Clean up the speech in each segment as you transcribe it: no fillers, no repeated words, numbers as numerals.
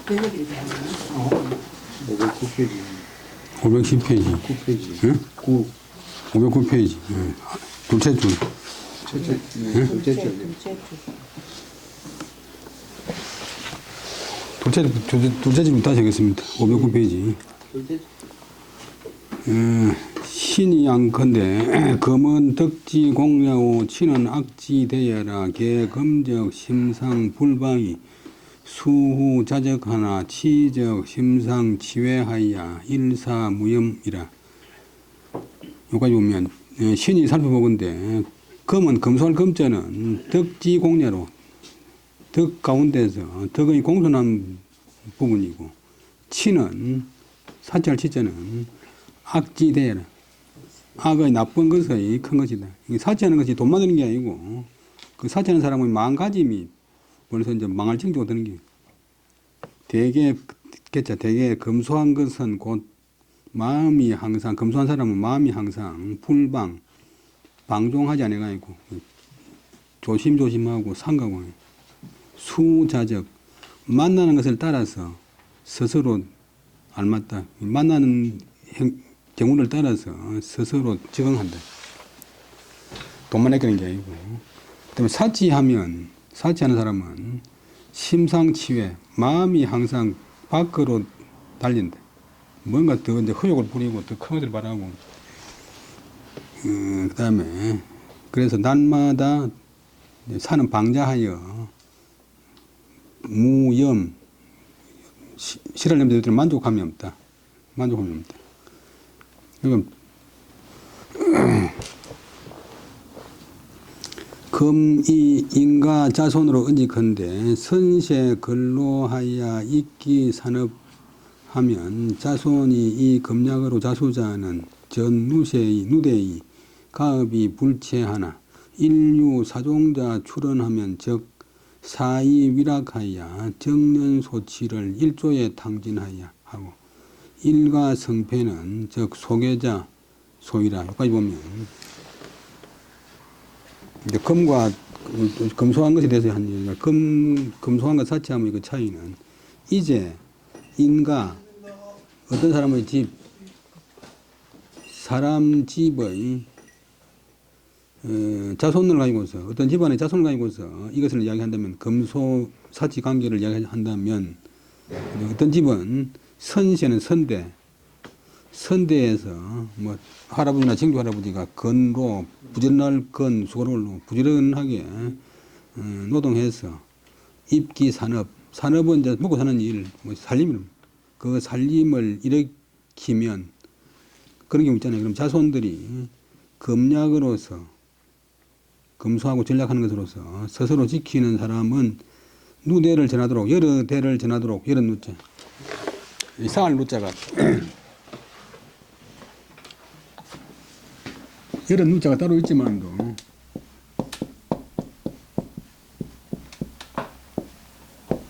번역이 되는 509페이지. 510페이지. 9페이지. 응? 9. 509페이지. 둘째 줄. 첫째, 둘째 줄. 둘째 줄부터 하시겠습니다. 509페이지. 둘째 신이 양컨대 검은 덕지 공야오 치는 악지 대여라 개검적 심상 불방이 수후 자적하나 치적 심상 치외하야 일사무염이라. 여기까지 보면 신이 살펴보건대 검은 검소할 검자는 덕지 공야로 덕 가운데서 덕의 공손한 부분이고 치는 사찰 치자는 악지 대여라. 악의 나쁜 것의 큰 것이다. 사치하는 것이 돈 만드는 게 아니고 그 사치하는 사람의 마음가짐이 벌써 이제 망할 징조가 되는 게 되게 검소한 것은 곧 마음이 항상 검소한 사람은 마음이 항상 불방 방종하지 않아가지고 조심조심하고 상가고 수자적 만나는 것을 따라서 스스로 알맞다. 만나는 경우를 따라서 스스로 적응한다. 돈만 아끼는 게 아니고. 그다음에 사치하는 사람은 심상치외 마음이 항상 밖으로 달린다. 뭔가 더 이제 허욕을 부리고 더 큰 것을 바라고. 그다음에 그래서 날마다 사는 방자하여 무염 실할 냄새들은 만족함이 없다. 만족함이 없다. 이건 금이 인가 자손으로 은직한데 선세 근로하여 익기 산업하면 자손이 이 금약으로 자수자는 전누세의 누대의 가업이 불체하나 인류 사종자 출원하면 즉 사이 위락하여 정년소치를 일조에 탕진하여 하고 일가 성패는 즉 소계자 소이라. 여기까지 보면 이제 금과 검소한 것에 대해서 한 얘기가 검소한 것 사치하면 그 차이는 이제 인가 어떤 사람의 집 사람 집의 자손을 가지고서 어떤 집안의 자손을 가지고서 이것을 이야기한다면 검소 사치 관계를 이야기한다면 어떤 집은 선세는 선대에서 뭐 할아버지나 증조 할아버지가 건로 부지런할 건 수고로 부지런하게 노동해서 입기 산업은 이제 먹고 사는 일, 뭐 살림을 그 살림을 일으키면 그런 경우 있잖아요. 그럼 자손들이 검약으로서 검소하고 전략하는 것으로서 스스로 지키는 사람은 누대를 전하도록 여러 대를 전하도록 여러 누자 이상할 누자가 여러 누자가 따로 있지만도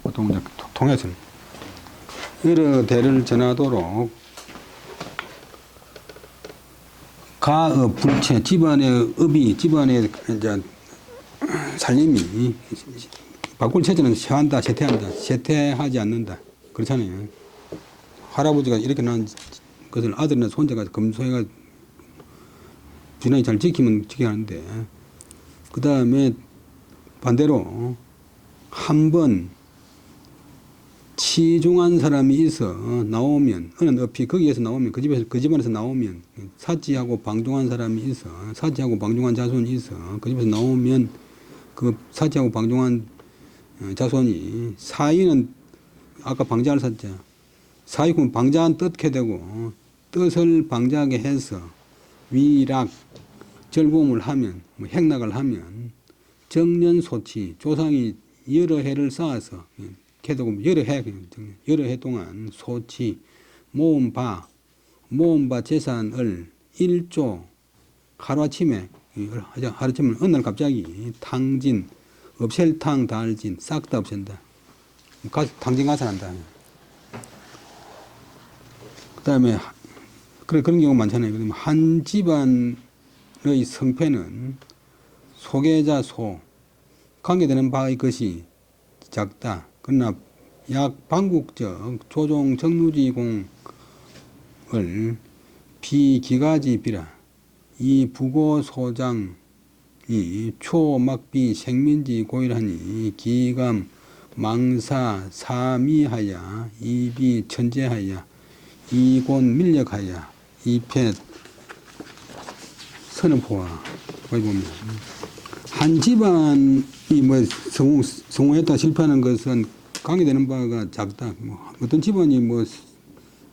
보통 이제 통해서는 여러 대를 전하도록 가업 불체 집안의 업이 집안의 이제 살림이 바꿀 체제는 쇠한다 쇠퇴한다 쇠퇴하지 않는다 그렇잖아요. 할아버지가 이렇게 난 것을 아들이나 손자가 검소해가 부지런히 잘 지키면 지켜야 하는데 그 다음에 반대로 한번 치중한 사람이 있어 나오면 어느 업이 거기에서 나오면 그 집안에서 나오면 사치하고 방종한 사람이 있어 사치하고 방종한 자손이 있어 그 집에서 나오면 그 사치하고 방종한 자손이 사위는 아까 방자를 샀죠. 사위는 방자한 뜻게 되고 뜻을 방자하게 해서 위락 절보음을 하면 뭐 행락을 하면 정년소치 조상이 여러 해를 쌓아서 개도고 여러 해 동안 소치 모음바 재산을 1조 하루아침에 어느 날 갑자기 탕진 없앨탕 달진 싹 다 없앤다. 당진 가산한다. 그 다음에 그런 경우 많잖아요. 그러면 한 집안의 성패는 소계자 관계되는 바의 것이 작다. 그러나 약 반국적 조종 정루지공을 비기가지비라. 이 부고소장이 초막비 생민지 고일하니 기감 망사 사미하야 이비 천재하야 이곤 밀력하야 이패 선언포와 거기 보면 한 집안이 뭐 성공했다 실패하는 것은 관계되는 바가 작다. 뭐 어떤 집안이 뭐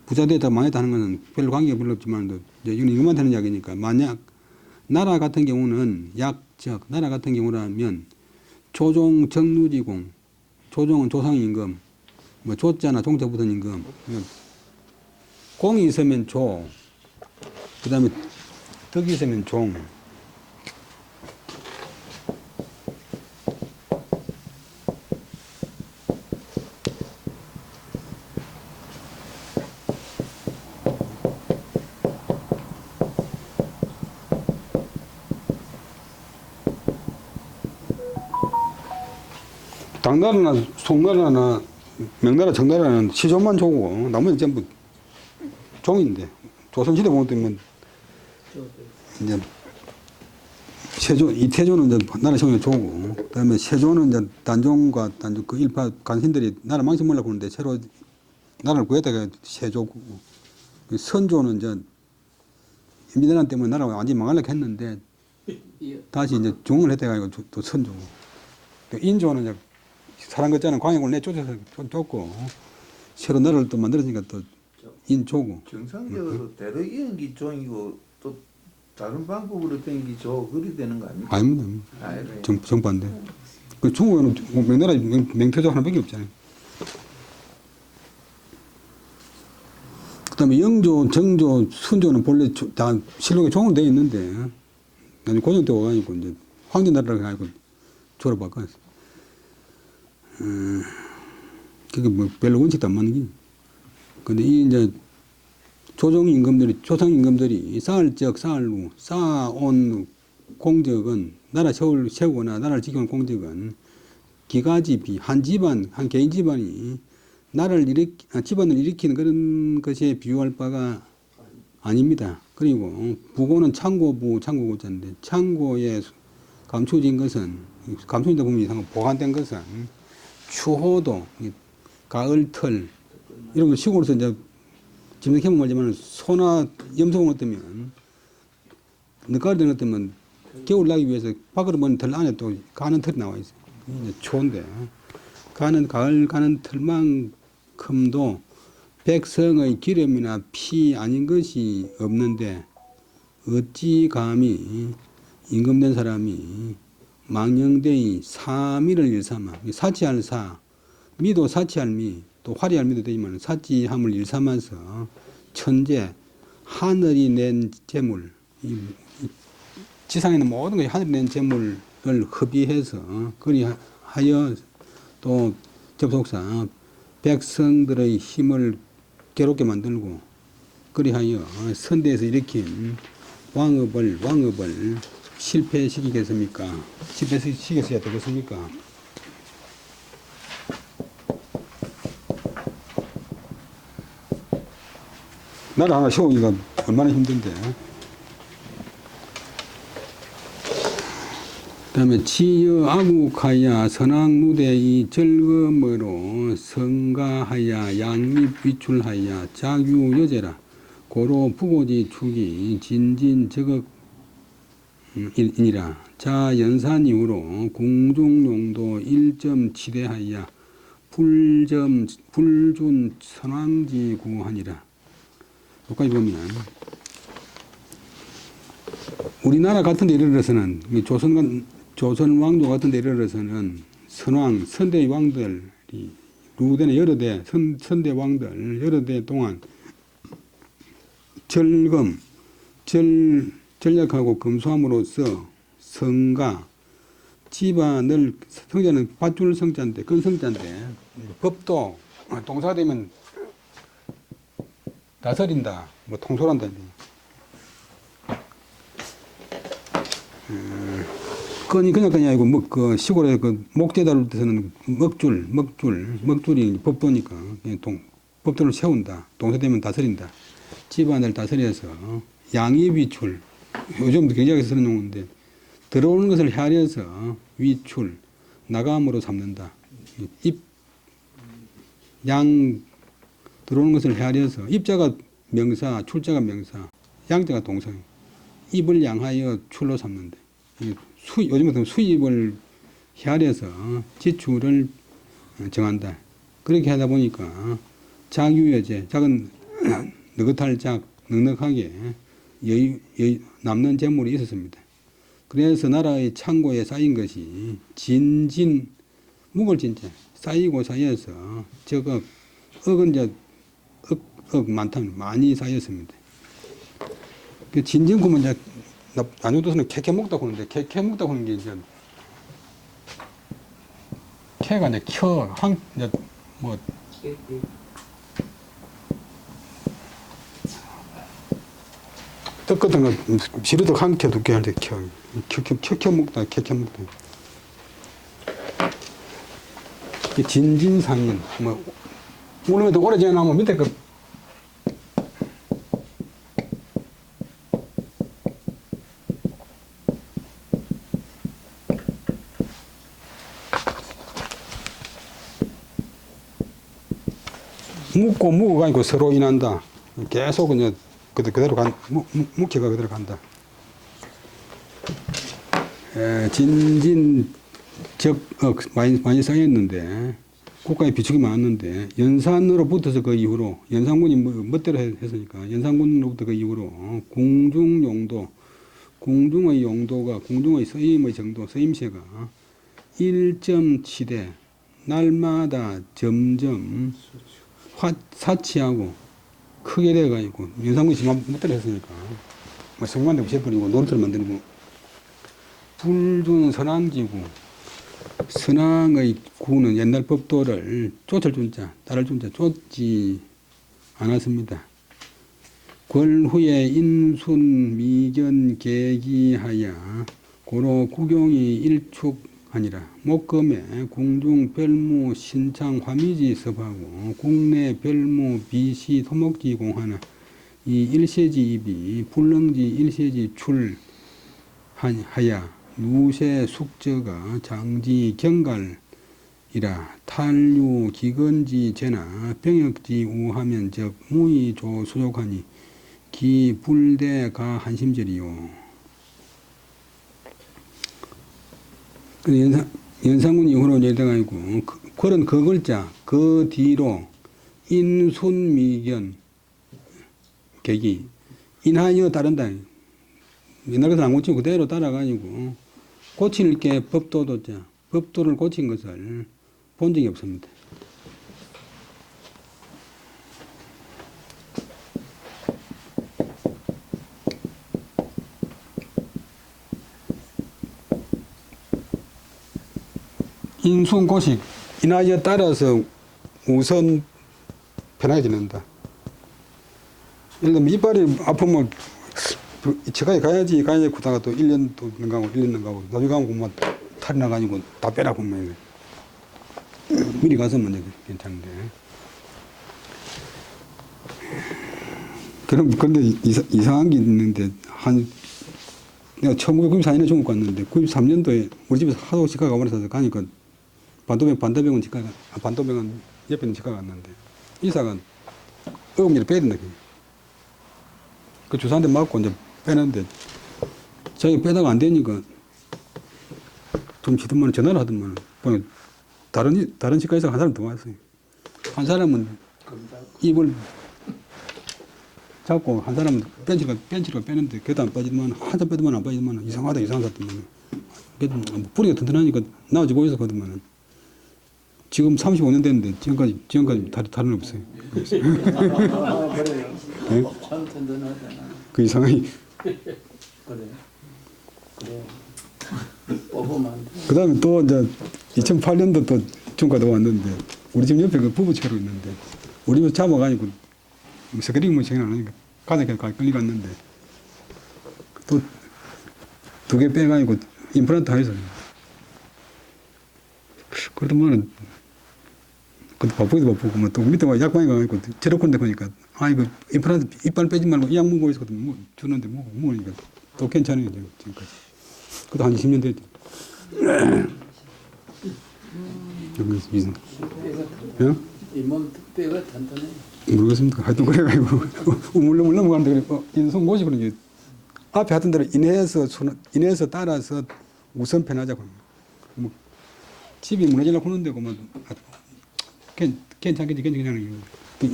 부자되다 망했다 하는 것은 별로 관계가 별로 없지만 이건 이것만 되는 이야기니까 만약 나라 같은 경우는 약적 나라 같은 경우라면 조종 정루지공 조종은 조상임금 뭐 조자나 종자 붙은 임금 공이 있으면 조 그다음에 덕이 있으면 종 당나라나 송나라나 명나라 정나라는 시조만 조고 나머지 전부 종인데 조선시대 보면 이제 세조 이태조는 이제 나라 형이 조고 그다음에 세조는 이제 단종과 단종 그 일파 간신들이 나라 망신하려고 하는데 새로 나라를 구했다가 세조고 선조는 이제 임진왜란 때문에 나라가 완전히 망하려고 했는데 다시 이제 종을 했다가 또 선조고 또 인조는 이제 사람 같지않은 광역을 내쫓아서 쫓고 새로 나라를 또 만들었으니까 또 인조고 정상적으로 대로 이은기 종이고 또 다른 방법으로 땡기 조 그리 되는 거 아닙니까? 아닙니다. 아이고. 정반대. 그 중국에는 명나라 명태조 하나밖에 없잖아요. 그다음에 영조, 정조, 순조는 본래 다 실록에 종으로 되어 있는데 나중에 고종 때 와가지고 이제 황제 나라를 가지고 조로 바꿨어요. 그게 뭐 별로 원칙도 안 맞는 게. 근데 이 이제 조정 임금들이 조상 임금들이 쌓을적 쌓을루 쌓아온 공적은 나라 세우거나 나라를 지키는 공적은 기가지비 한 집안 한 개인 집안이 나라를 집안을 일으키는 그런 것에 비유할 바가 아닙니다. 그리고 부고는 창고부 창고고자인데 창고에 감춰진 것은 감춰진다 보면 이상한 보관된 것은 추호도 가을털 이런 거 시골에서 이제 집에 캐면 말지만 소나 염소공 같으면 늦가을 되는 것 때문에 겨울 나기 위해서 밖으로 먼 털 안에 또 가는 털이 나와 있어요. 이제 추운데 가을 가는 털만큼도 백성의 기름이나 피 아닌 것이 없는데 어찌 감히 임금된 사람이 망령되이 사미를 일삼아 사치할 사 미도 사치할 미 또 화려할 미도 되지만 사치함을 일삼아서 천재 하늘이 낸 재물 이 지상에 있는 모든 것이 하늘이 낸 재물을 허비해서 그리하여 또 접속사 백성들의 힘을 괴롭게 만들고 그리하여 선대에서 일으킨 왕업을 실패시키겠습니까? 실패시켰어야 되겠습니까? 나라 하나 세우기가 얼마나 힘든데. 그 다음에 지여 아국하야 선왕무대이 절검으로 성가하야 양립 위출하야 자규여제라 고로 부고지 축이 진진 적억 이니라 자 연산 이후로 궁중용도 1.7대하야 불준 선왕지 구하니라. 여기까지 보면 우리나라 같은 데 이르러서는 조선 왕조 같은 데 이르러서는 선왕 선대 왕들이 루대는 여러 대 선대 왕들 여러 대 동안 전략하고 검소함으로써 성가 집안을 성자는 밧줄 성자인데 큰 성자인데 법도 동사가 되면 다스린다 뭐 통솔한다 그냥 아니고 그 시골에 그 목재 다룰 때서는 먹줄이 법도니까 그냥 법도를 세운다. 동세되면 다스린다. 집안을 다스려서 양입위출, 요즘도 굉장히 쓰는 용어인데 들어오는 것을 헤아려서 위출, 나감으로 삼는다. 양 들어오는 것을 헤아려서 입자가 명사, 출자가 명사, 양자가 동사. 입을 양하여 출로 삼는다. 요즘 같은 수입을 헤아려서 지출을 정한다. 그렇게 하다 보니까 작유여제, 작은 느긋할 작, 넉넉하게 남는 재물이 있었습니다. 그래서 나라의 창고에 쌓인 것이 진진, 묵을 진짜 쌓이고 쌓여서 적억, 억은 이제 억 많다, 많이 쌓였습니다. 그 진진구면 이제 나누도서는 캐캐 먹다고 하는데 캐캐 먹다고 하는 게 이제 캐가 이제 이제 뭐 떡 같은 거 시루떡 한 캐, 두 개 할 때 캐 먹다. 진진상인 뭐 오늘도 오래 지나면 밑에 그 묵고가 아니고 서로 인한다. 계속 그냥 그대로 묵혀가 그대로 간다. 진진 적억 많이 쌓였는데 국가에 비축이 많았는데 연산으로 붙어서 그 이후로 연산군이 멋대로 했으니까 연산군으로부터 그 이후로 궁중의 용도가 궁중의 쓰임의 정도 쓰임새가 1.7대 날마다 점점 사치하고 크게 돼가지고 연산군이 멋대로 했으니까 뭐 성만대 없애버리고 노릇을 만들고 불주는 선왕지구 선왕의 구는 옛날 법도를 쫓을 준자 따를 준자 쫓지 않았습니다. 궐후에 인순 미견 계기하여 고로 구경이 일축하니라. 목금에 궁중 별무 신창 화미지 섭하고 국내 별무 비시 토목지 공하나 이 일세지 입이 불능지 일세지 출하야 누세 숙저가 장지 경갈이라. 탈유 기근지 제나 병역지 우하면 적 무의조 수족하니 기 불대가 한심절이요. 연산군 이후로 예대가지고 그런 그 글자 그 뒤로 인순미견 계기 인하여 따른다. 옛날 것은 안 고치고 그대로 따라가지고 고칠 게 법도도자 법도를 고친 것을 본 적이 없습니다. 인순고식 인하여 따라서 우선 편하게 지낸다. 예를 들면 이빨이 아프면 치과에 가야지 구다가 또 1년 또 가고 1년 가고 나중에 가면 뭐 탈이 나가지고 다 빼라고 하면 미리 가서 먼저 괜찮은데. 그런데 이상한 게 있는데 내가 1994년에 중국 갔는데 93년도에 우리 집에서 하도 치과 가버려서 가니까 반도병원 치과가 반도병원 옆에 있는 치과가 갔는데 의사가 어금니를 빼야 된다. 그 주사한테 맞고 이제 빼는데 자기가 빼다가 안 되니까 좀 시더만 전화를 하더만 보면 다른 치과에서 한 사람 더 왔어요. 한 사람은 입을 잡고 한 사람은 벤치로 빼는데 그래도 안 빠지더만 한참 빼더만 안 빠지더만 이상하다 그래도 뿌리가 튼튼하니까 나아지고 있어 거든만 지금 35년 됐는데 지금까지 다른 없어요. 그래요. 네? 참 든든하잖아. 그 이상하게 그래. 뽑으면 안 돼. 그 다음에 또 이제 2008년도 또 중과도 왔는데 우리 집 옆에 그 부부채로 있는데 우리 집 잡아가지고 스크링 모션이 안 하니까 가족에 끌리 갔는데 또 2개 빼가지고 임플란트 하에서. 그러더만은, 그때 바쁘기도 바쁘고, 뭐, 또 밑에 와 약방에 가가지고, 제로콘데 보니까, 아, 이거 임플란트 이빨 빼지 말고 이 약 먹고 있었거든. 뭐, 주는데, 먹으니까 또 괜찮아요, 지금까지. 그것도 한 20년 됐죠. 뼈가 잇몸 뼈가 단단해. 모르겠습니다. 하여튼 그래가지고, 우물우물 넘어가는데, 그래, 인성 고시 그런 게, 앞에 하던 대로 인해서 따라서 우선 편하자고. 뭐, 집이 무너지려고 하는데, 뭐, 괜찮겠지. 그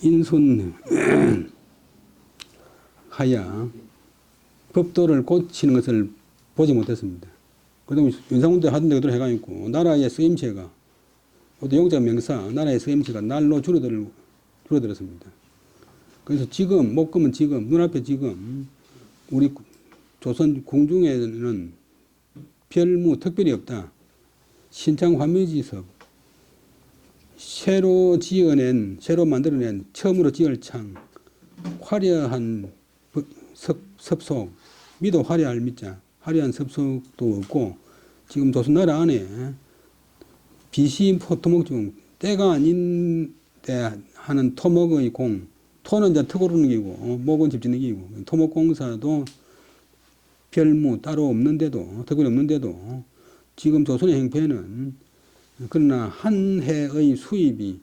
인손 하야 법도를 고치는 것을 보지 못했습니다. 그다음에 윤상훈도 하던 데 그대로 해가지고 나라의 쓰임새가 또 용자 명사 나라의 쓰임새가 날로 줄어들었습니다. 그래서 지금 목금은 지금 눈앞에 지금 우리 조선 궁중에는 별무 특별히 없다. 신창 화묘지섭 새로 만들어낸 처음으로 지을 창 화려한 섭속 미도 화려할 미자 화려한 섭속도 없고 지금 조선나라 안에 비시 토목 중 때가 아닌 때 하는 토목의 공 토는 이제 턱으로는 기고 목은 집 짓는 기고 토목공사도 별무 따로 없는데도 특별히 없는데도 지금 조선의 행패는 그러나 한 해의 수입이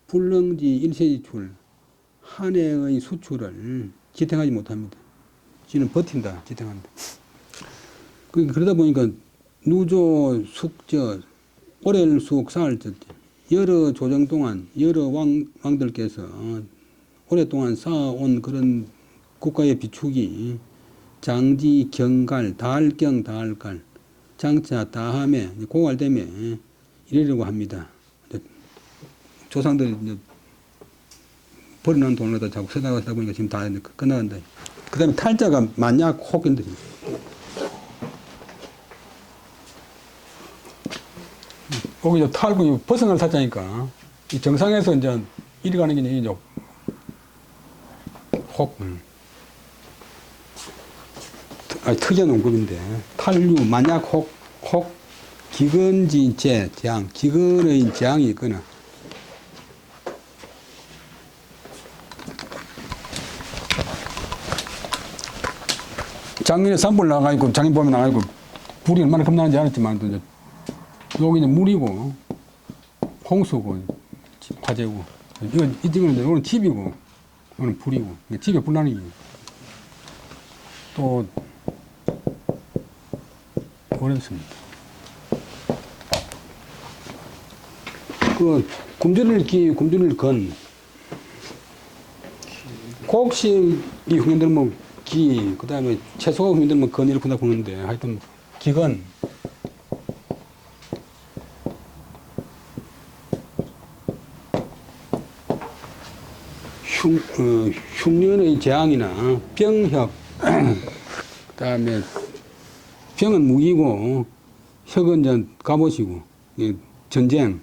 불능지 일세지출 한 해의 수출을 지탱하지 못합니다. 지는 버틴다, 지탱한다. 그러다 보니까 누조, 숙저, 오렐숙, 사흘절 여러 조정 동안 여러 왕들께서 오랫동안 쌓아온 그런 국가의 비축이 장지, 경갈, 다할경, 다할갈, 장차, 다함에, 고갈됨에 이러려고 합니다. 조상들이 이제 버려놓은 돈을 다 자꾸 쓰다가 하다 보니까 지금 다 끝나간다. 그 다음에 탈자가 만약 혹인데. 거기 이제 탈고 벗어날 탈자니까 이 정상에서 이제 이리 가는 게 이제 혹. 특이한 언급인데 탈류, 만약 혹, 기근지 재앙, 기근의 재앙이 있거나 작년에 산불 나가지고 작년 봄에 나가지고 불이 얼마나 겁나는지 알았지만 또 이제 여기 이제 물이고 홍수고 화재고 이거는 집이고 이거는 불이고 집에 불 나는 게 또 어렵습니다. 그 굶주릴 건 곡식이 흉년들면 기, 그 다음에 채소가 흉년들면 건 이렇게 한다고 하는데 하여튼 기건 흉년의 재앙이나 병혁 그 다음에 병은 무기고 혁은 이제 갑옷이고 전쟁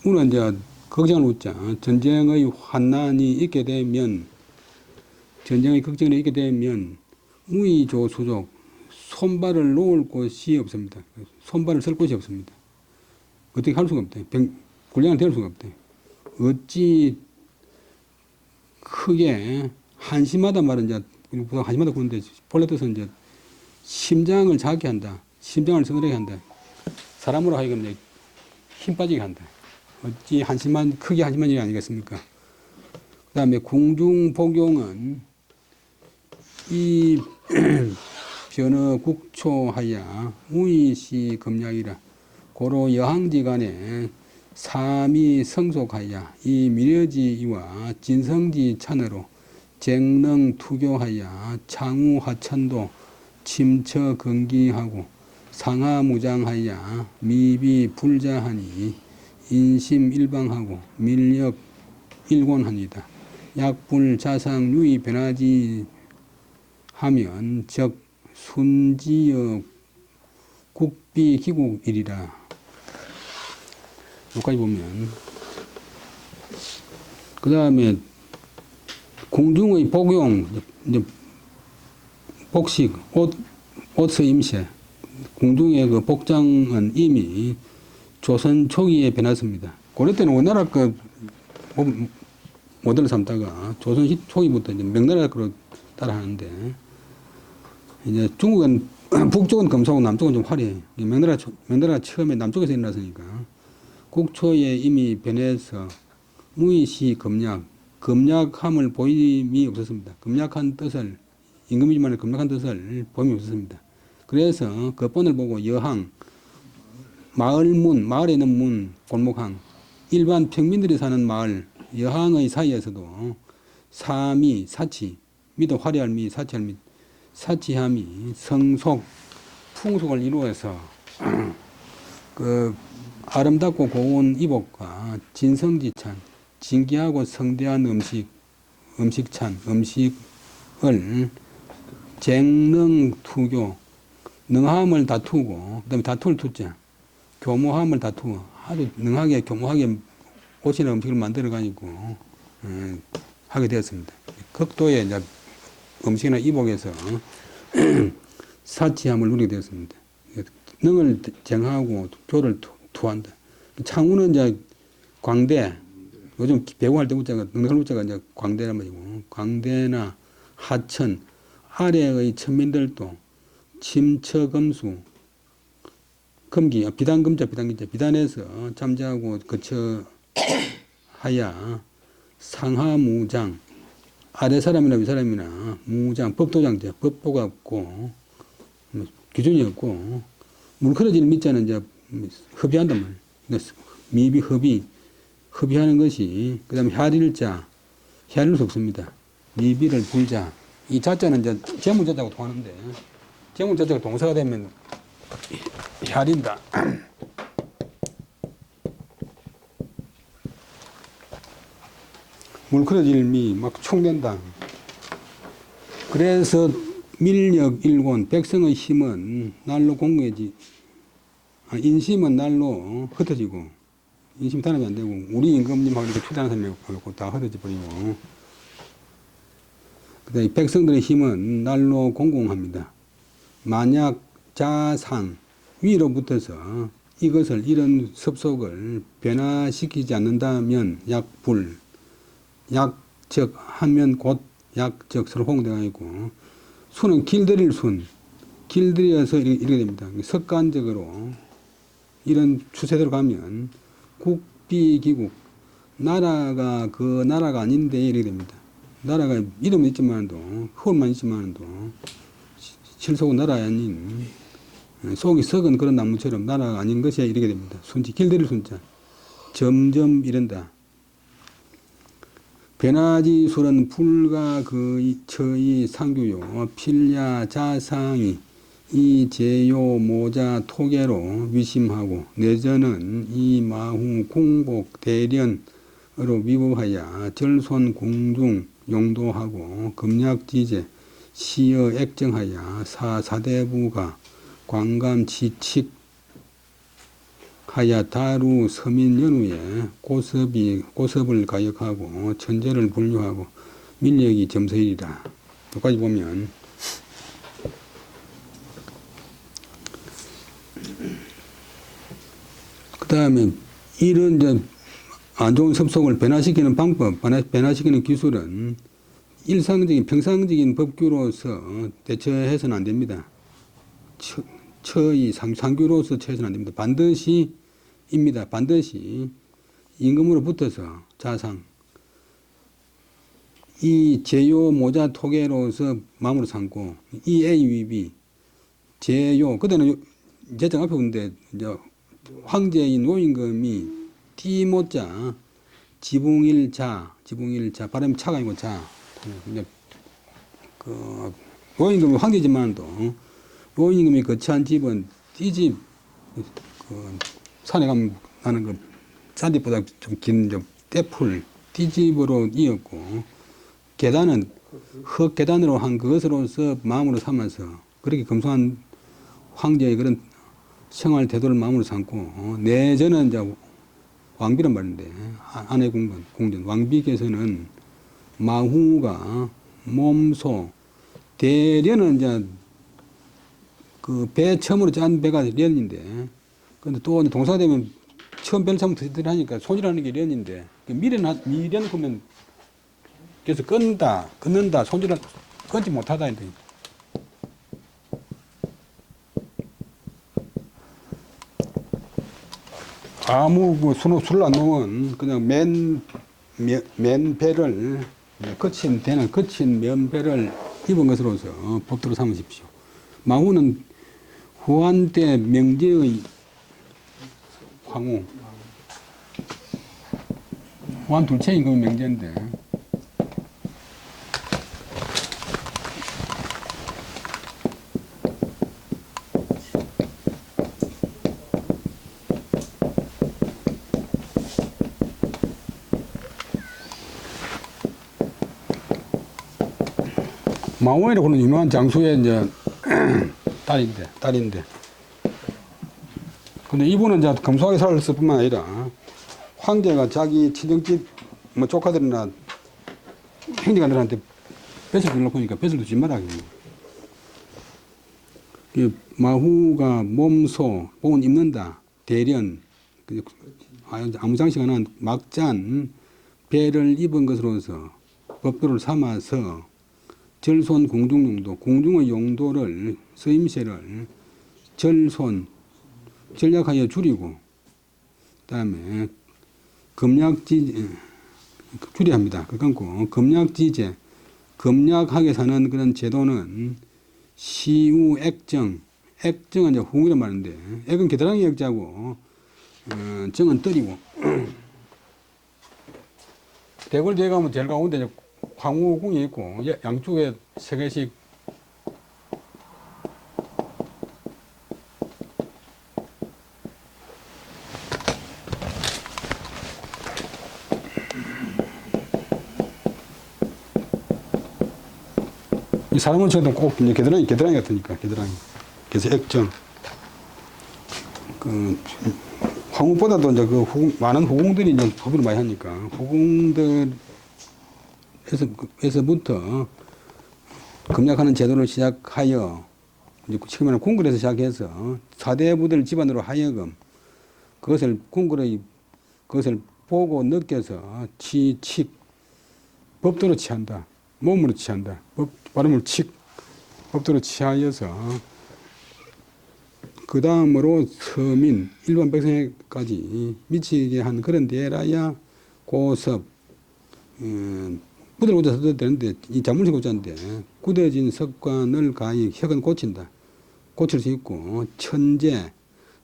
우리는 이제 걱정을 웃자. 전쟁의 환난이 있게 되면 전쟁의 걱정이 있게 되면 무의조수족 손발을 놓을 곳이 없습니다. 손발을 쓸 곳이 없습니다. 어떻게 할 수가 없대. 군량을 댈 수가 없대. 어찌 크게 한심하다 말은 이제 한심하다 그러는데 본래 뜻은 이제 심장을 작게 한다. 심장을 서늘하게 한다. 사람으로 하여금 이제 힘 빠지게 한다. 어찌 크게 한심한 일이 아니겠습니까? 그 다음에 궁중복용은 이 변어 국초하야 우이시 검약이라 고로 여항지간에 삼이 성속하야 이 미려지와 진성지 찬으로 쟁능 투교하야 창우 하천도 침처 건기하고 상하무장하야 미비 불자하니 인심 일방하고 밀력 일곤합니다. 약불 자상 유의 변하지 하면 적 순지여 국비 기국이리라. 여기까지 보면 그 다음에 공중의 복용, 이제 복식, 옷 옷의 임시, 궁중의 그 복장은 이미 조선 초기에 변했습니다. 고려 때는 원나라 그 모델을 삼다가 조선 초기부터 이제 명나라 거로 따라하는데, 이제 중국은 북쪽은 검소하고 남쪽은 좀 화려해요. 명나라 처음에 남쪽에서 일어났으니까 국초에 이미 변해서 무의시 검약함을 보임이 없었습니다. 검약한 뜻을, 임금이지만 검약한 뜻을 보임이 없었습니다. 그래서 그 본을 보고 여항, 마을문, 마을에 있는 문, 골목항, 일반 평민들이 사는 마을, 여항의 사이에서도 사미, 사치, 미도 화려할 미, 사치할 미, 사치함이 성속, 풍속을 이루어서 그 아름답고 고운 이복과 진성지찬, 진기하고 성대한 음식찬, 음식을 쟁능투교, 능함을 다투고, 그 다음에 다툴 투자, 교모함을 다투고, 아주 능하게, 교모하게 오시는 음식을 만들어가지고, 하게 되었습니다. 극도의 이제 음식이나 이복에서 사치함을 누리게 되었습니다. 능을 쟁하고 교를 투한다. 창우는 이제 광대, 요즘 배구할 때 우자가, 능력할 우자가 이제 광대란 말이고, 광대나 하천, 아래의 천민들도 침처검수, 금기, 비단금자, 비단에서 잠자하고 거처하야 상하무장, 아래 사람이나 위 사람이나 무장, 법도장제, 법도가 없고, 기준이 없고, 물크러지는 밑자는 이제 협의한단 말이에요. 미비 협의하는 것이, 그 다음에 혈일자, 혈일 수 없습니다. 미비를 불자. 이 자자는 이제 재물자자고 통하는데, 재물자자가 동사가 되면 혈인다. 물크러질 미, 막 총된다. 그래서 밀력 일곤, 백성의 힘은 날로 공개지, 인심은 날로 흩어지고, 인심이 단합이 안 되고, 우리 임금님하고 이렇게 투자하는 사람이 다 흩어져 버리고, 그 다음에 백성들의 힘은 날로 공공합니다. 만약 자상, 위로부터서 이것을, 이런 습속을 변화시키지 않는다면 약불, 약적 하면 곧 약적 서로 홍대가 있고, 수는 길들일 순, 길들여서 이렇게 됩니다. 석간적으로 이런 추세대로 가면 국비기국, 나라가 그 나라가 아닌데 이렇게 됩니다. 나라가 이름은 있지만도, 홀만 있지만도 실속은 나라 아닌, 속이 썩은 그런 나무처럼 나라가 아닌 것이 이렇게 됩니다. 순지, 길들일 순자. 점점 이른다. 변화지술은 불가 그 처이 상규요, 필야 자상이 이 제요 모자 토계로 위심하고, 내전은 이 마후 공복 대련으로 위법하여 절손 공중 용도하고, 금약지제 시어 액정하여 사대부가 광감 지칙 하야 다루 서민 연후에 고섭을 가역하고 천재를 분류하고 민력이 점서이리라. 여기까지 보면 그 다음에 이런 이제 안 좋은 습속을 변화시키는 방법, 변화시키는 기술은 일상적인 평상적인 법규로서 대처해서는 안 됩니다. 처의 상규로서 처해서는 안 됩니다. 반드시 임금으로 붙어서 자상, 이 제요 모자 토계로서 마음으로 삼고, 이 A 위비 제요, 그때는 제정 앞에 보는데 이제 황제인 노임금이 띠모자 지붕일자 발음이 차가 아니고 자. 그 노임금이 황제지만도 노임금이 거처한 집은 띠집, 그 산에 가면 나는 그 싼집보다 좀 긴 떼풀 띠집으로 이었고, 계단은 흙 계단으로 한 그것으로서 마음으로 삼아서 그렇게 검소한 황제의 그런 생활 태도를 마음으로 삼고, 내전은 이제 왕비란 말인데, 아내 공전 왕비께서는 마후가 몸소, 대련은 이제 그 배 처음으로 짠 배가 련인데, 근데 또 동사가 되면 처음 배를 처음 드시들 하니까 손이라는 게 련인데, 미련 보면 그래서 끊는다, 손질을 끊지 못하다. 이제. 아무 그 술을 안 놓은 그냥 맨 배를 거친 면배를 입은 것으로서 법도로 삼으십시오. 마후는 후한 때 명제의 황후, 후한 둘째 임금의 명제인데, 마오이라고 하는 유명한 장수의 이제 딸인데. 근데 이분은 이제 검소하게 살았을 뿐만 아니라 황제가 자기 친정집 뭐 조카들이나 형제간들한테 뱃을 들러 보니까 뱃을 두지 말라고. 마후가 몸소, 복은 입는다, 대련, 아무 장식 안 한 막잔 배를 입은 것으로서 법도를 삼아서 절손 공중용도, 공중의 용도를, 쓰임새를 전략하여 줄이고, 그 다음에 줄이합니다. 그러니까 검약지제, 검약하게 사는 그런 제도는 시우 액정은 이제 홍이란 말인데, 액은 겨드랑이 액자고, 정은 뜰이고, 대궐 뒤에 가면 제일 가운데 이제 황후궁이 있고, 양쪽에 세 개씩 이 사람은 저도 꼭 이제 겨드랑이 같으니까, 겨드랑이. 그래서 액정. 황후보다도 이제 많은 후궁들이 이제 소비를 많이 하니까, 후궁들에서부터 검약하는 제도를 시작하여, 이제 처음에는 궁궐에서 시작해서 4대 부들 집안으로 하여금 그것을 보고 느껴서 법도로 취한다. 몸으로 취한다. 발음을 법도로 취하여서 그 다음으로 서민, 일반 백성에까지 미치게 한 그런 데라야 고섭, 부들고자 써도 되는데, 이 자문식 고자인데, 굳어진 석관을 가히 혁은 고칠 수 있고, 천재,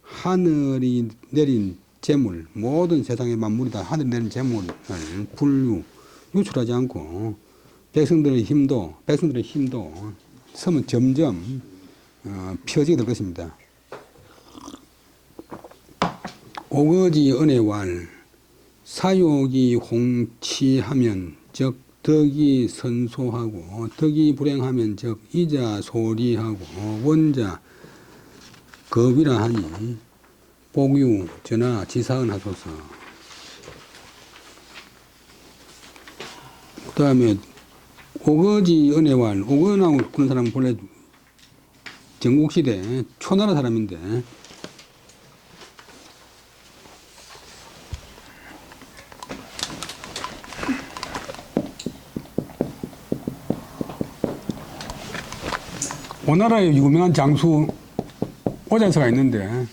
하늘이 내린 재물, 모든 세상의 만물이 다 하늘이 내린 재물을 유출하지 않고, 백성들의 힘도 섬은 점점 펴지게 될 것입니다. 오거지 은혜왈, 사욕이 홍치하면 즉 덕이 선소하고, 덕이 불행하면 즉 이자 소리하고, 원자 겁이라 하니 복유 전하 지사은 하소서. 그 다음에 오거지 은혜왈, 오거나고 그런 사람은 본래 전국시대 초나라 사람인데, 오나라의 유명한 장수 오장서가 있는데,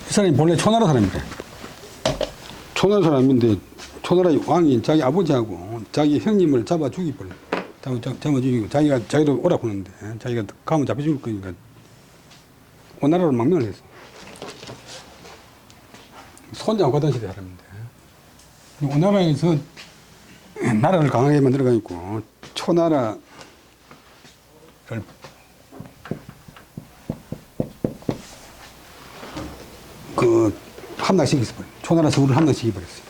이 사람이 본래 초나라 사람입니다. 초나라 사람인데, 초나라의 왕이 자기 아버지하고 자기 형님을 잡아 죽이고, 자기를 오라고 하는데, 자기가 가면 잡혀 죽을 거니까 오나라로 망명을 했어. 손자하고 가던 시대 사람인데, 오나라에서 나라를 강하게 만들어가 있고, 초나라를 함락시켰어요. 초나라 서울을 함락시켜버렸어요.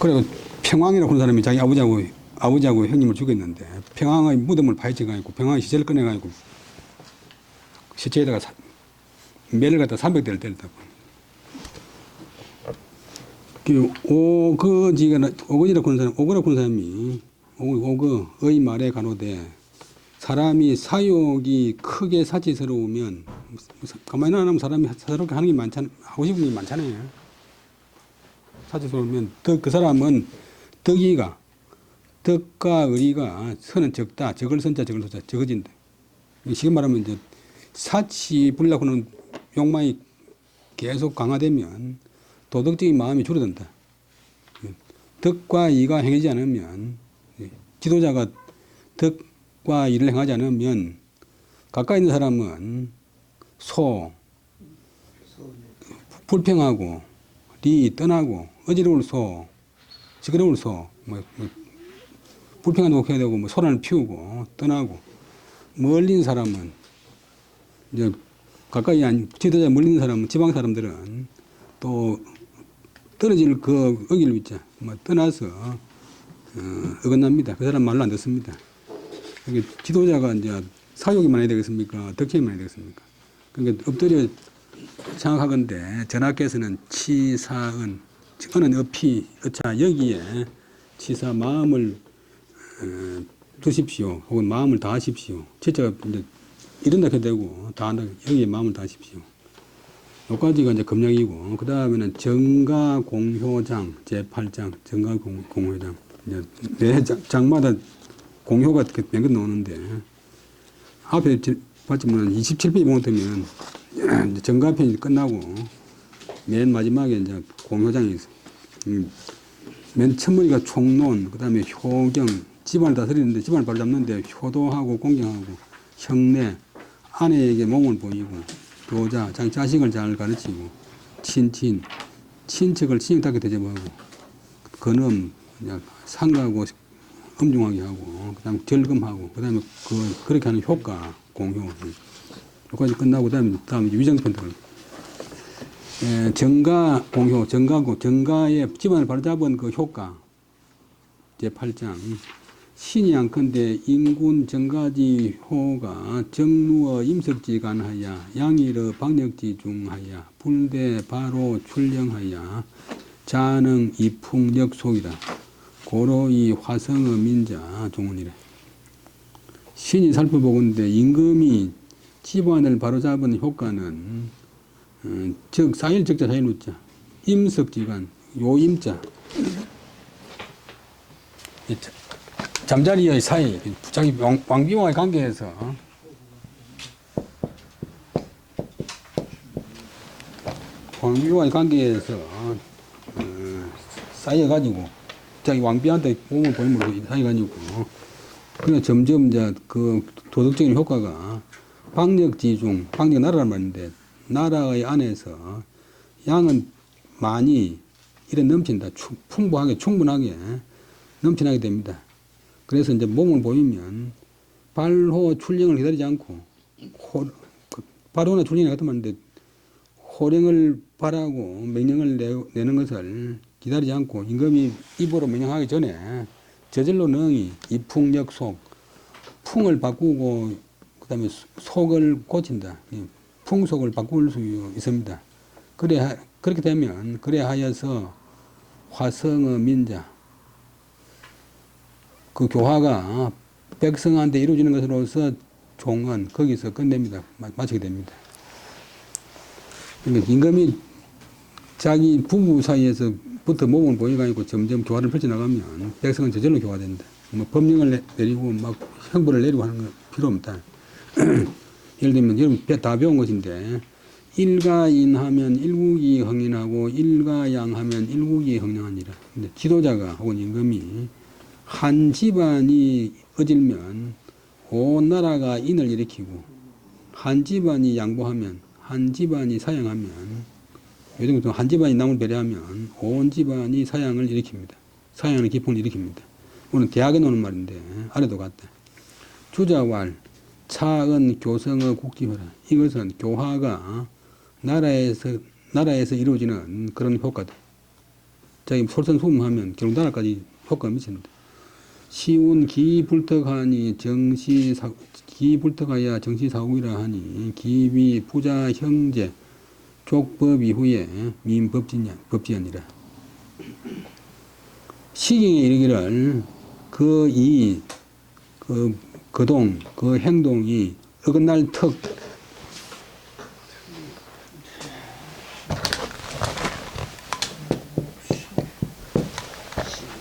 그리고 평왕이라고 하는 사람이 자기 아버지하고 형님을 죽였는데, 평왕의 무덤을 파헤쳐가지고, 평왕의 시체를 꺼내가지고, 시체에다가 매를 갖다 300대를 때렸다고. 오거지라 그런 사람, 오거라 그런 사람이, 오거의 말에 가로되, 사람이 사욕이 크게 사치스러우면, 가만히 안 하면 사람이 사롭게 하는 게 하고 싶은 게 많잖아요. 사치스러우면, 그 사람은 덕과 의리가 선은 적다. 적을 선자, 적을 소자, 적어진다. 쉽게 말하면 이제 사치 부리려고 하는 욕망이 계속 강화되면 도덕적인 마음이 줄어든다. 덕과 이가 행하지 않으면, 지도자가 덕과 이를 행하지 않으면 가까이 있는 사람은 불평하고 리 떠나고 어지러울 시끄러울 불평한 욕해야 되고 소란을 피우고 떠나고, 멀리 있는 사람은 이제 가까이 지도자 멀리 있는 사람은 지방 사람들은 또 떨어질 그 어기를 있자 떠나서 어긋납니다. 그 사람 말로 안 듣습니다. 지도자가 이제 사욕이 많이 되겠습니까? 덕행이 많이 되겠습니까? 그러니까 엎드려 생각하건대 전하께서는 치사은, 은은 어피, 여기에 치사 마음을 두십시오. 혹은 마음을 다하십시오. 치자가 이제 이런다 해도 되고 다한다, 여기에 마음을 다하십시오. 여기까지가 이제 검량이고, 그 다음에는 정가공효장 제8장 정가공효장. 이제 매 장마다 공효가 몇 개 나오는데, 앞에 봤지만 27페이지 보면 정가편이 끝나고 맨 마지막에 이제 공효장이 있어요. 맨 첫머리가 총론, 그 다음에 효경, 집안을 다스리는데 집안을 바로 잡는데 효도하고 공경하고 형내, 아내에게 몸을 보이고 교자, 자기 자식을 잘 가르치고 친척을 친척답게 대접하고 근엄, 상가하고 엄중하게 하고 그 다음에 절금하고 그 다음에 그렇게 하는 효과, 공효 여기까지 끝나고 그 다음에 위정편 들어요. 정가, 공효, 정가의 집안을 바로 잡은 그 효과 제8장 신이 안컨대 인군 정가지 호가 정루어 임석지 간하여 양일어 방역지 중하여 불대 바로 출령하여 자능 이풍역속이라 고로이 화성어 민자 종훈이래. 신이 살펴보건대 임금이 집안을 바로잡은 효과는 즉 사일적자 사일우자 임석지간 요임자 잠자리의 사이, 자기 왕비와의 관계에서 쌓여가지고 자기 왕비한테 몸을 보임으로 쌓여가지고 그냥 점점 이제 그 도덕적인 효과가 방역지중, 방역 나라란 말인데 나라의 안에서 양은 많이 이래 넘친다. 풍부하게 충분하게 넘쳐나게 됩니다. 그래서 이제 몸을 보이면 발호 출령을 기다리지 않고 발호나 출령이 같은 말인데 호령을 바라고 명령을 내는 것을 기다리지 않고 임금이 입으로 명령하기 전에 저절로 능히 이풍역속 풍을 바꾸고 그 다음에 속을 고친다. 풍속을 바꿀 수 있습니다. 그렇게 되면 그래 하여서 화성어 민자 그 교화가 백성한테 이루어지는 것으로서 종은 거기서 끝냅니다. 마치게 됩니다. 그러니까 임금이 자기 부부 사이에서부터 몸을 보여가지고 점점 교화를 펼쳐나가면 백성은 저절로 교화된다. 법령을 내리고 막 형벌을 내리고 하는 건 필요 없다. 예를 들면 여러분 다 배운 것인데 일가인하면 일국이 흥인하고 일가양하면 일국이 흥량하니라. 근데 지도자가 혹은 임금이 한 집안이 어질면 온 나라가 인을 일으키고 한 집안이 양보하면 한 집안이 사양하면 요즘 한 집안이 남을 배려하면 온 집안이 사양을 일으킵니다. 사양하는 기풍을 일으킵니다. 오늘 대학에 나오는 말인데 아래도 같다. 주자왈 차은 교성어 국지화라. 이것은 교화가 나라에서 이루어지는 그런 효과다. 자기 솔선수범하면 결국 나라까지 효과가 미칩니다. 시운 기불특하니 기불특하야 정시사국이라 하니 기비 부자 형제 족법 이후에 민법지아니라. 시경에 이르기를 그 행동이 어긋날 턱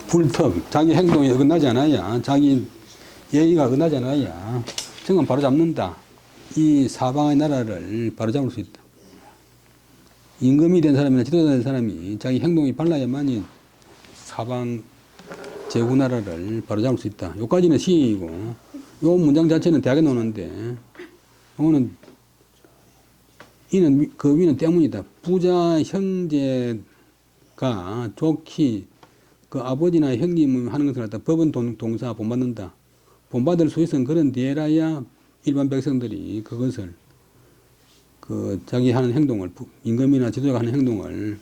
불턱 자기 행동이 어긋나지 않아야 자기 예의가 어긋나지 않아야 정은 바로잡는다. 이 사방의 나라를 바로잡을 수 있다. 임금이 된 사람이나 지도자 된 사람이 자기 행동이 발라야만이 사방 제국 나라를 바로잡을 수 있다. 요까지는 시이고 요 문장 자체는 대학에 나오는데 요거는 이는 그 위는 때문이다. 부자 형제가 좋기 그 아버지나 형님 하는 것을 갖다 법은 동사 본받는다. 본받을 수 있은 그런 뒤에라야 일반 백성들이 그것을 그 자기 하는 행동을 임금이나 지도자가 하는 행동을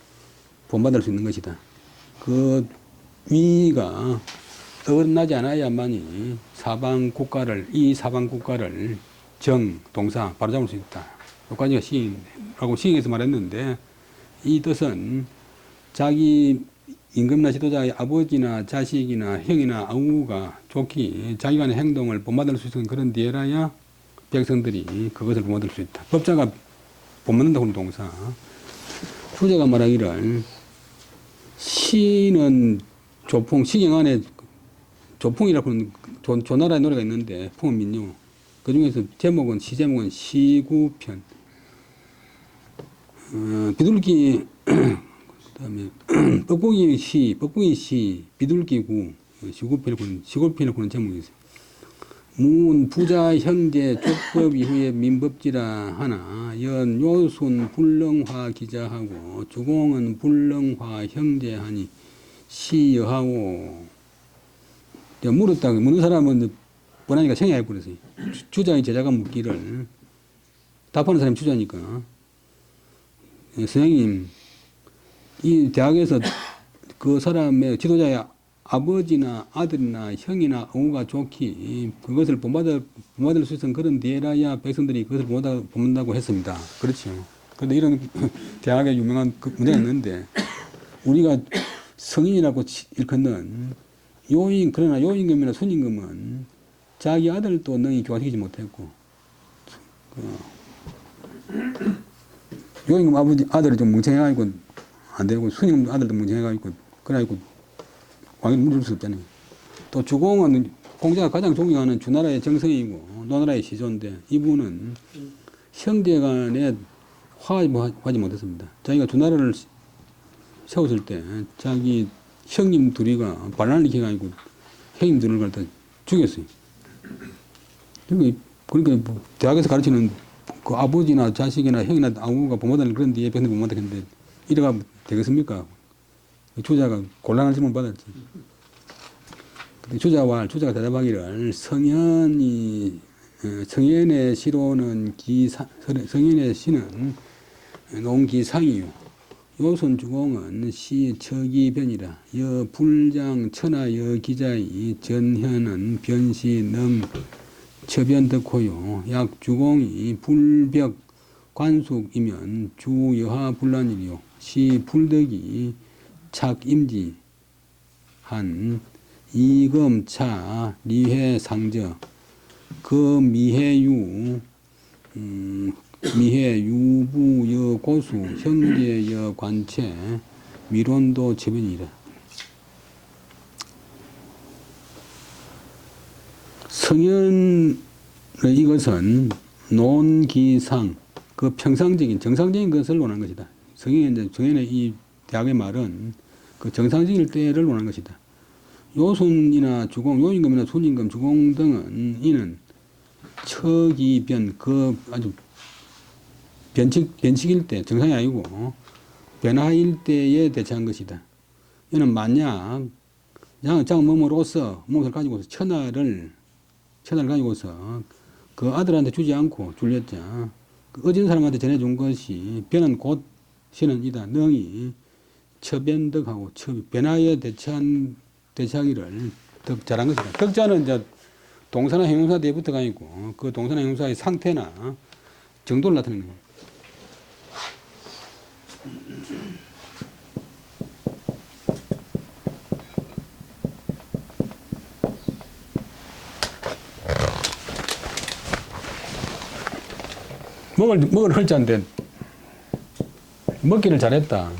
본받을 수 있는 것이다. 그 위가 어긋나지 않아야만이 이 사방 국가를 정, 동사 바로잡을 수 있다. 여기까지가 시인이라고 시에서 말했는데 이 뜻은 자기 임금이나 지도자의 아버지나 자식이나 형이나 아우가 좋기 자기가 하는 행동을 본받을 수 있는 그런 뒤에라야 백성들이 그것을 본받을 수 있다. 법자가 본받는다고 하는 동사. 주제가 말하기를 시는 조풍, 시경 안에 조풍이라고 하는 조나라의 노래가 있는데 풍은 민요. 그 중에서 시 제목은 시구편. 비둘기 그다음에 뻐꾸기 시, 비둘기구, 시골편을 보는 제목이 있어요. 문 부자 형제 족법 이후에 민법지라 하나 연 요순 불능화 기자하고 주공은 불능화 형제하니 시여하오. 묻는 사람은 뻔하니까 생각해 버렸어요. 주자의 제자가 묻기를 답하는 사람이 주자니까 선생님 이 대학에서 그 사람의 지도자의 아버지나 아들이나 형이나 어우가 좋기 그것을 본받을 수 있는 그런 뒤에라야 백성들이 그것을 본받는다고 했습니다. 그렇죠. 그런데 이런 대학에 유명한 그 문제가 있는데 우리가 성인이라고 일컫는 그러나 요임금이나 순임금은 자기 아들도 능히 교화시키지 못했고 요임금 아들이 좀 멍청해가지고 안 되고 순임금 아들도 멍청해가지고 그래가지고 왕위를 물을 수 없잖아요. 또 주공은 공자가 가장 존경하는 주나라의 정성이고 노나라의 시조인데 이분은 형제간에 화하지 못했습니다. 자기가 주나라를 세웠을 때 자기 형님 둘이가 반란을 일으켜가지고 형님 둘을 갖다 죽였어요. 그러니까 뭐 대학에서 가르치는 그 아버지나 자식이나 형이나 아우가 본받는 그런 뒤에 백성이 본받았는데 이래가 되겠습니까? 주자가 곤란한 질문을 받았지. 근데 주자가 대답하기를 성현의 시로는 성현의 시는 농기상이요. 요손 주공은 시 처기변이라. 여 불장 천하 여 기자의 전현은 변시 능 처변덕호요. 약 주공이 불벽 관숙이면 주여하 불란이요. 시 불덕이 착임지 한 이검차 리해 상저 그 미해유 미해유부여 고수 형제여 관체 미론도 제변이라. 성현의 이것은 논기상 그 평상적인 정상적인 것을 논한 것이다. 성현의 이 대학의 말은 그 정상적일 때를 논한 것이다. 요순이나 주공, 요임금이나 순임금, 주공 등은 이는 처기변 그 아주 변칙일 때 정상이 아니고 변화일 때에 대처한 것이다. 이는 만약 장 몸으로서 몸을 가지고서 천하를 가지고서 그 아들한테 주지 않고 줄였자 그 어진 사람한테 전해준 것이 변은 곧 신은 이다. 능이 처변덕하고 변화에 대처하기를 더 잘한 것이다. 덕자는 이제 동사나 형용사 뒤에 붙어가 있고 그 동사나 형용사의 상태나 정도를 나타내는 거예요. 먹을 헐자인데 먹기를 잘했다.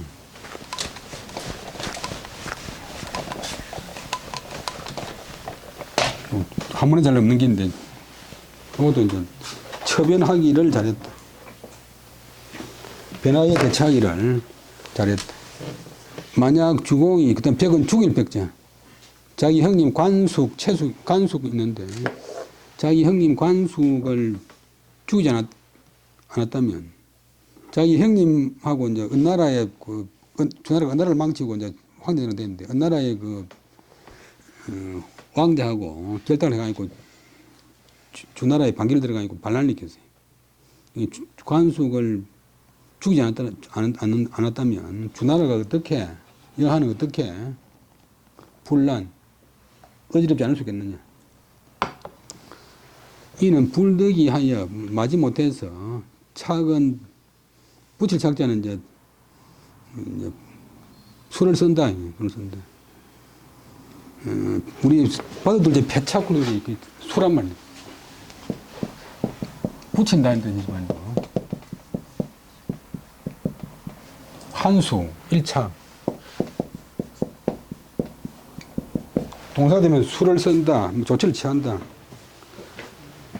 한 번에 잘 없는 긴데 그것도 이제 처변하기를 잘했다. 변화에 대처하기를 잘했다. 만약 주공이 그다음 백은 죽일 백자. 자기 형님 관숙, 채숙, 관숙 있는데 자기 형님 관숙을 죽이지 않았다면 자기 형님하고 이제 은나라의 주나라가 은나라를 망치고 이제 황제가 됐는데 은나라의 왕대하고 결탁을 해가지고 주나라에 반기를 들어가지고 반란을 일으켰어요. 관숙을 죽이지 않았다면 주나라가 어떻게 여하는 어떻게 분란 어지럽지 않을 수 있겠느냐. 이는 불덕이 하여 마지 못해서 착은 붙일 착자는 이제 술을 쓴다. 술을 쓴다. 우리 바다들 이제 패착으로 술한 말이야. 붙인다는 뜻이지 말고. 한수, 1차. 동사 되면 술을 쓴다, 조치를 취한다.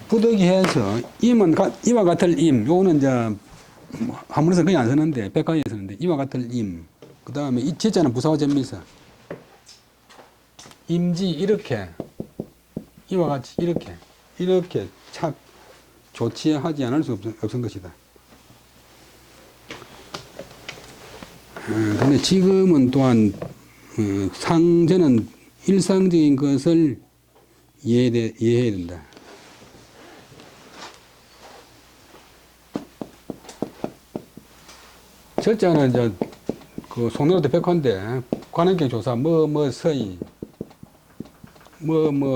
부득이 해서 임은 이와 같을 임. 요거는 이제 한문에서 그냥 안 쓰는데 백과에 쓰는데 이와 같을 임. 그 다음에 이 제자는 부사와 전미사. 임지 이렇게 이와 같이 이렇게 착 조치하지 않을 수 없은 것이다. 근데 지금은 또한 상제는 일상적인 것을 이해해야 된다. 절자는 이제 그 송나라도 백화인데 관원경 조사 서이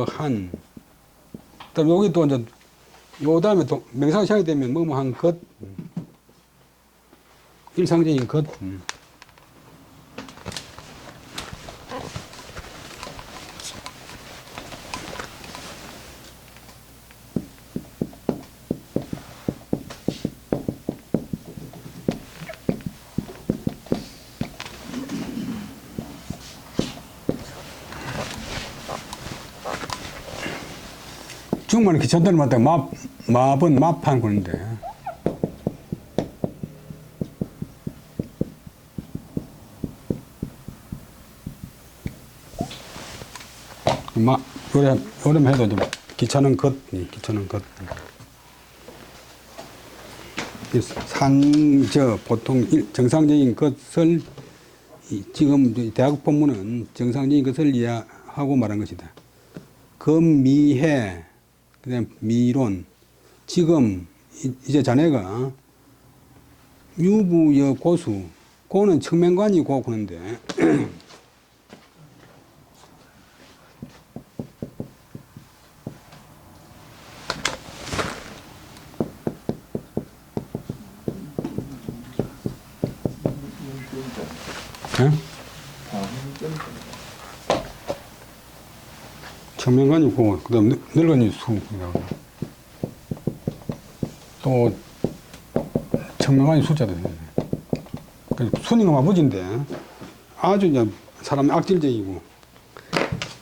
한 그다음 여기 또 이제 요 다음에 또 명사가 시작이 되면 한 것 일상적인 것 중국말은 귀찮다는 말때 마은 마판 그런데 요래 해도 좀 귀찮은 것 보통 정상적인 것을 지금 대학 본문은 정상적인 것을 이해하고 말한 것이다. 금미해 그다음 미론. 지금 이제 자네가 유부여 고수. 고는 청명관이 고 그런데 청명관이 고 그다음 늙은이 수. 또 청명관이 숫자도 있네. 순임금 아버지인데 아주 이제 사람이 악질적이고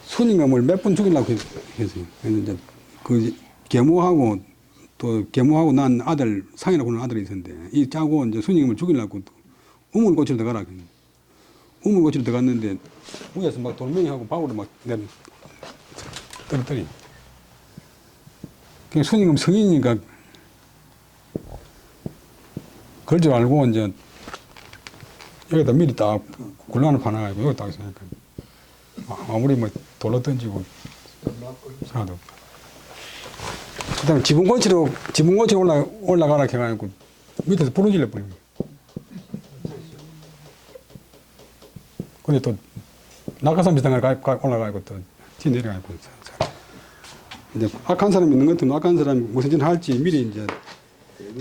순임금을 몇 번 죽이려고 했어요. 그래서 이제 그 계모하고 난 아들 상이라고 하는 아들이 있었는데 이 짜고 이제 순임금을 죽이려고 우물고치로 들어가라. 우물고치로 들어갔는데 위에서 막 돌멩이하고 바울을 막 떨어뜨리. 그냥 순임금 성인이니까 그럴 줄 알고 이제 여기다 미리 딱 굴란을 파놔가지고 여기 딱 있으니까 아무리 뭐 돌로 던지고 하나도 없다. 그 다음에 지붕고치로 올라가라 해가지고 밑에서 부러질러 버린 거야. 근데 또 낙하산 비슷한 걸 올라가고 또 뒤 내려가고 이제 악한 사람이 있는 것 같으면 악한 사람이 무슨 짓을 할지 미리 이제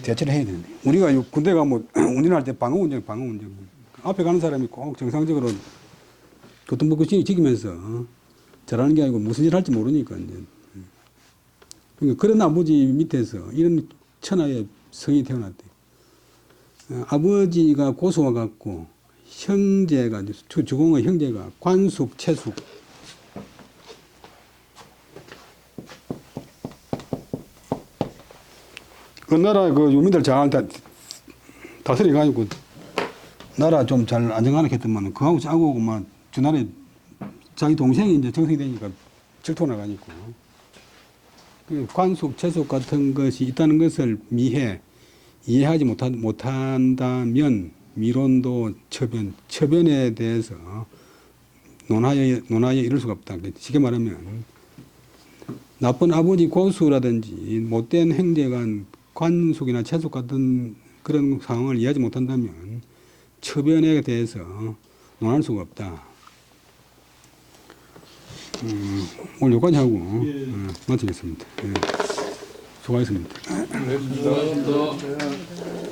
대처를 해야 되는데 우리가 군대 가면 운전할 때 방어운전 앞에 가는 사람이 꼭 정상적으로 교통법규 지키면서 잘하는 게 아니고 무슨 짓을 할지 모르니까 이제 그러니까 그런 아버지 밑에서 이런 천하의 성이 태어났대. 아버지가 고소와 같고 형제가 주공의 형제가 관숙, 채숙. 그 나라 그 유민들 잘 다스려 가지고 나라 좀 잘 안정하게 했더만 그하고 짜고 막 주나라에 자기 동생이 이제 정상이 되니까 질투 나가니까 그 관숙, 채숙 같은 것이 있다는 것을 이해하지 못한다면 미론도 처변에 대해서 논하여 이룰 수가 없다. 쉽게 말하면 나쁜 아버지 고수라든지 못된 형제가 관숙이나 채숙 같은 그런 상황을 이해하지 못한다면 처변에 대해서 논할 수가 없다. 오늘 여기까지 하고 마치겠습니다. 수고하셨습니다. 고맙습니다.